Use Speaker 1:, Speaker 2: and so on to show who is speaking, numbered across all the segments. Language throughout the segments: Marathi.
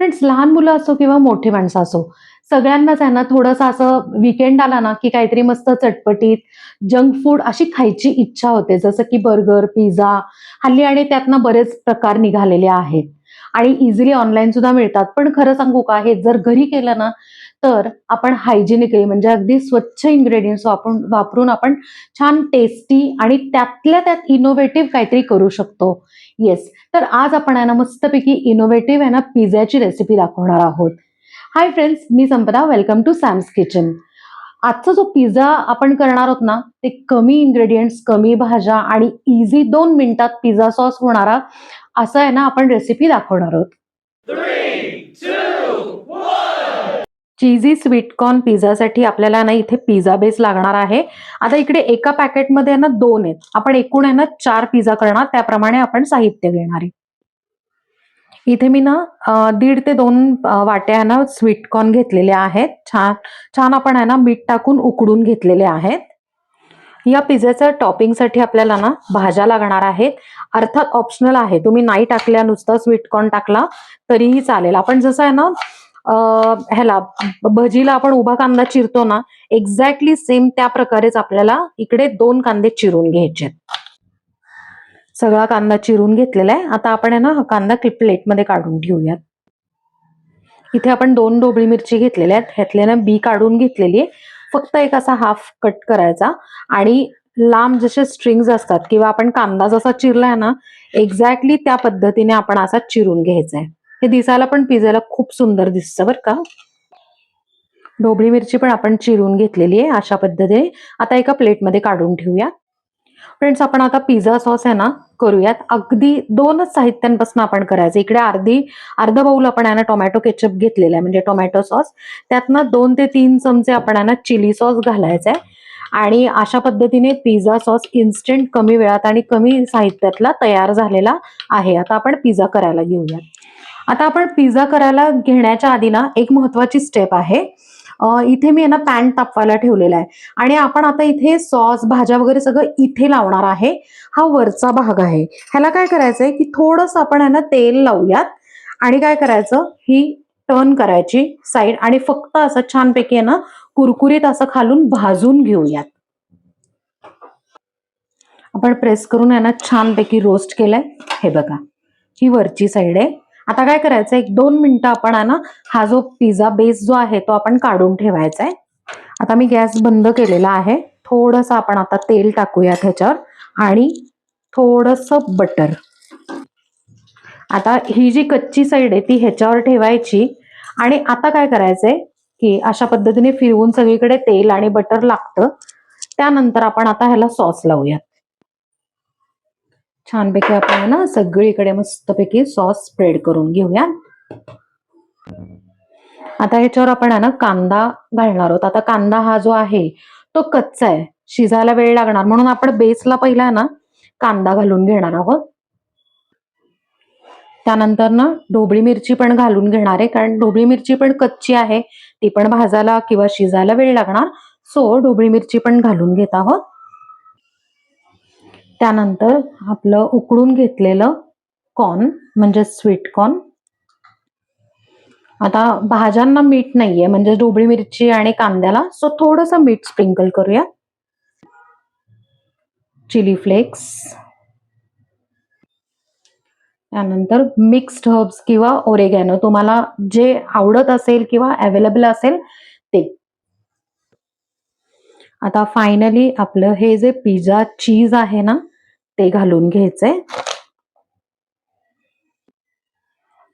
Speaker 1: फ्रेंड्स, लहान मुलं असो किंवा मोठी माणसं असो, सगळ्यांनाच आहे ना थोडंसं असं वीकेंड आला ना, की काहीतरी मस्त चटपटीत जंक फूड अशी खायची इच्छा होते. जसं की बर्गर, पिझ्झा हल्ली आणि त्यातनं बरेच प्रकार निघालेले आहेत आणि इझिली ऑनलाईन सुद्धा मिळतात. पण खरं सांगू का, हे जर घरी केलं ना, तर आपण हायजिनिकली म्हणजे अगदी स्वच्छ इन्ग्रेडियंट्स वापरून आपण छान टेस्टी आणि त्यातल्या त्यात इनोव्हेटिव्ह काहीतरी करू शकतो. येस. तर आज आपण आहे ना मस्तपैकी इनोव्हेटिव्ह आहे ना पिझ्झाची रेसिपी दाखवणार आहोत. हाय फ्रेंड्स, मी Sampada. Welcome to Sam's kitchen. आजचा जो पिझ्झा आपण करणार आहोत ना, ते कमी इन्ग्रेडियंट्स, कमी भाज्या आणि इझी 2 मिनिटात पिझ्झा सॉस होणारा असं आहे ना आपण रेसिपी दाखवणार आहोत.
Speaker 2: 3, 2, 1.
Speaker 1: चीझी स्वीट कॉर्न पिझ्झासाठी आपल्याला ना इथे पिझ्झा बेस लागणार आहे. आता इकडे एका पॅकेटमध्ये आहे ना 2 आहेत. आपण एकूण आहे ना 4 पिझ्झा करणार, त्याप्रमाणे आपण साहित्य घेणार आहे. इथे मी ना 1.5 ते 2 वाट्या आहे ना स्वीट कॉर्न घेतलेले आहेत. छान छान आपण आहे ना मीठ टाकून उकडून घेतलेले आहेत. या पिझ्झाच्या टॉपिंगसाठी आपल्याला ना भाज्या लागणार आहेत. अर्थात ऑप्शनल आहे. तुम्ही नाही टाकल्या, नुसता स्वीट कॉर्न टाकला तरीही चालेल. आपण जसं आहे ना ह्याला भजीला आपण उभा कांदा चिरतो ना, एक्झॅक्टली सेम त्या प्रकारेच आपल्याला इकडे 2 कांदे चिरून घ्यायचे. सगळा कांदा चिरून घेतलेला आहे. आता आपण आहे ना हा कांदा प्लेटमध्ये काढून ठेवूयात. इथे आपण 2 ढोबळी मिरची घेतलेल्या आहेत. ह्यातले ना बी काढून घेतलेली आहे. फक्त एक असा हाफ कट करायचा आणि लांब जसे स्ट्रिंग्स असतात किंवा आपण कांदा जसा चिरलाय ना, एक्झॅक्टली त्या पद्धतीने आपण असा चिरून घ्यायचा आहे. हे दिसायला पण पिझ्झाला खूप सुंदर दिसतं बरं का. ढोबळी मिरची पण आपण चिरून घेतलेली आहे अशा पद्धतीने. आता एका प्लेटमध्ये काढून ठेवूया. फ्रेंड्स, आपण आता पिझ्झा सॉस आहे ना करूयात. अगदी 2च साहित्यांपासून आपण करायचं. इकडे अर्धा बाउल आपण आहे ना टोमॅटो केचप घेतलेला आहे, म्हणजे टोमॅटो सॉस. त्यातनं 2 ते 3 चमचे आपण आहे ना चिली सॉस घालायचा आहे आणि अशा पद्धतीने पिझ्झा सॉस इन्स्टंट कमी वेळात आणि कमी साहित्यातला तयार झालेला आहे. आता आपण पिझ्झा करायला घेऊया. आता आपण पिझ्झा करायला घेण्याच्या आधी ना एक महत्वाची स्टेप आहे. इथे मी आहे ना पॅन तापवायला ठेवलेला आहे आणि आपण आता इथे सॉस, भाज्या वगैरे सगळं इथे लावणार आहे. हा वरचा भाग आहे. ह्याला काय करायचंय की थोडंसं आपण आहे ना तेल लावूयात आणि काय करायचं, ही टर्न करायची साईड आणि फक्त असं छानपैकी आहे ना कुरकुरीत असं खालून भाजून घेऊयात. आपण प्रेस करून आहे ना छानपैकी रोस्ट केलंय. हे बघा, ही वरची साईड आहे. आता काय करायचं, 1-2 मिनिटं आपण आहे ना हा जो पिझ्झा बेस जो आहे तो आपण काढून ठेवायचा आहे. आता मी गॅस बंद केलेला आहे. थोडंसं आपण आता तेल टाकूयात ह्याच्यावर आणि थोडंसं बटर. आता ही जी कच्ची साईड आहे ती ह्याच्यावर ठेवायची आणि आता काय करायचंय की अशा पद्धतीने फिरवून सगळीकडे तेल आणि बटर लागतं. त्यानंतर आपण आता ह्याला सॉस लावूयात. छानपैकी आपण ना सगळीकडे मस्तपैकी सॉस स्प्रेड करून घेऊया. आता ह्याच्यावर आपण आहे ना कांदा घालणार आहोत. आता कांदा हा जो आहे तो कच्चा आहे, शिजायला वेळ लागणार, म्हणून आपण बेसला पहिला ना कांदा घालून घेणार आहोत. त्यानंतर ना ढोबळी मिरची पण घालून घेणार आहे, कारण ढोबळी मिरची पण कच्ची आहे, ती पण भाजायला किंवा शिजायला वेळ लागणार. सो ढोबळी मिरची पण घालून घेत आहोत. त्यानंतर आपलं उकडून घेतलेलं कॉर्न म्हणजे स्वीट कॉर्न. आता भाज्यांना मीठ नाहीये, म्हणजे ढोबळी मिरची आणि कांद्याला, सो थोडंसं मीठ स्प्रिंकल करूया. चिली फ्लेक्स, त्यानंतर मिक्स्ड हर्ब्स किंवा ओरेगॅनो, तुम्हाला जे आवडत असेल किंवा अवेलेबल असेल ते. आता फायनली आपलं हे जे पिझ्झा चीज आहे ना ते घालून घ्यायचंय.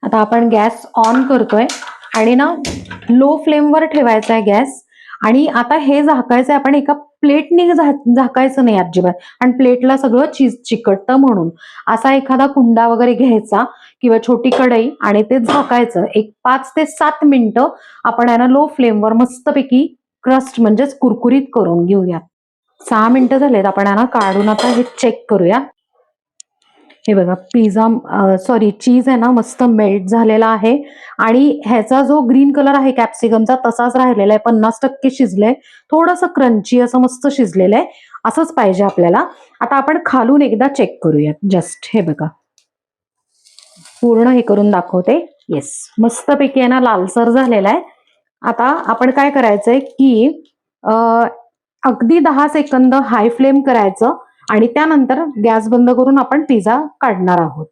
Speaker 1: आता आपण गॅस ऑन करतोय आणि ना लो फ्लेमवर ठेवायचा आहे गॅस. आणि आता हे झाकायचंय आपण, एका प्लेटने झाकायचं नाही अजिबात, आणि प्लेटला सगळं चीज चिकटतं म्हणून. असा एखादा कुंडा वगैरे घ्यायचा किंवा छोटी कढई आणि ते झाकायचं. एक 5 ते 7 मिनिटं आपण आहे ना लो फ्लेमवर मस्तपैकी क्रस्ट म्हणजेच कुरकुरीत करून घेऊया. 6 मिनिटं झालेत. आपण आहे ना काढून आता हे चेक करूया. हे बघा, चीज आहे ना मस्त मेल्ट झालेला आहे आणि ह्याचा जो ग्रीन कलर आहे कॅप्सिकमचा तसाच राहिलेला आहे. 50% शिजलंय. थोडंसं क्रंची असं मस्त शिजलेलं आहे. असंच पाहिजे आपल्याला. आता आपण खालून एकदा चेक करूयात. जस्ट हे बघा, पूर्ण हे करून दाखवते. येस, मस्तपैकी आहे ना लालसर झालेला आहे. आता आपण काय करायचंय की अगदी 10 सेकंद हाय फ्लेम करायचं आणि त्यानंतर गॅस बंद करून आपण पिझ्झा काढणार आहोत.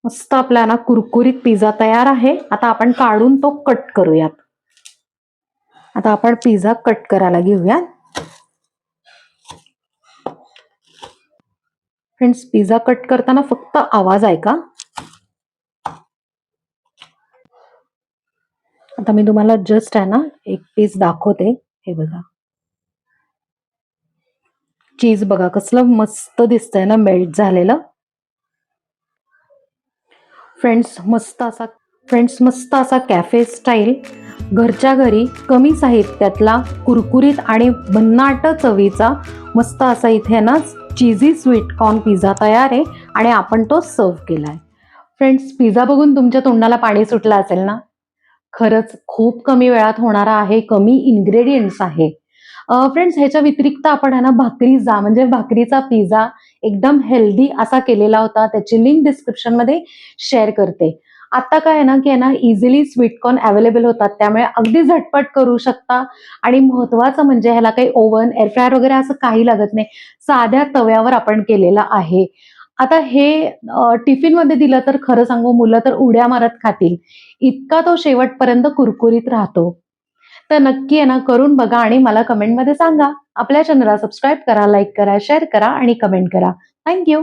Speaker 1: मस्त आपला ना कुरकुरीत पिझ्झा तयार आहे. आता आपण काढून तो कट करूयात. आता आपण पिझ्झा कट करायला घेऊयात. फ्रेंड्स, पिझ्झा कट करताना फक्त आवाज ऐका. आता मी तुम्हाला जस्ट आहे ना एक पीस दाखवते. हे बघा, चीज बघा कसलं मस्त दिसतंय ना मेल्ट झालेलं. फ्रेंड्स मस्त असा कॅफे स्टाईल घरच्या घरी कमी साहित्यातला कुरकुरीत आणि भन्नाट चवीचा मस्त असा इथे ना चीजी स्वीट कॉर्न पिझ्झा तयार आहे आणि आपण तो सर्व केलाय. फ्रेंड्स, पिझ्झा बघून तुमच्या तोंडाला पाणी सुटलं असेल ना? खरंच खूप कमी वेळात होणारा आहे, कमी इन्ग्रेडियंट्स आहे. फ्रेंड्स, ह्याच्या व्यतिरिक्त आपण आहे ना म्हणजे भाकरीचा पिझ्झा एकदम हेल्दी असा केलेला होता. त्याची लिंक डिस्क्रिप्शन मध्ये शेअर करते. आता काय आहे ना की आहे ना इझिली स्वीट कॉर्न अवेलेबल होतात, त्यामुळे अगदी झटपट करू शकता. आणि महत्वाचं म्हणजे ह्याला काही ओव्हन, एअर फ्रायर वगैरे असं काही लागत नाही. साध्या तव्यावर आपण केलेला आहे. आता हे टिफिन मध्ये दिलं तर खरं सांगू मुलं तर उड्या मारत खातील, इतका तो शेवटपर्यंत कुरकुरीत राहतो. तर नक्की आहे ना करून बघा आणि मला कमेंटमध्ये सांगा. आपल्या चॅनलला सबस्क्राईब करा, लाईक करा, शेअर करा आणि कमेंट करा. थँक्यू.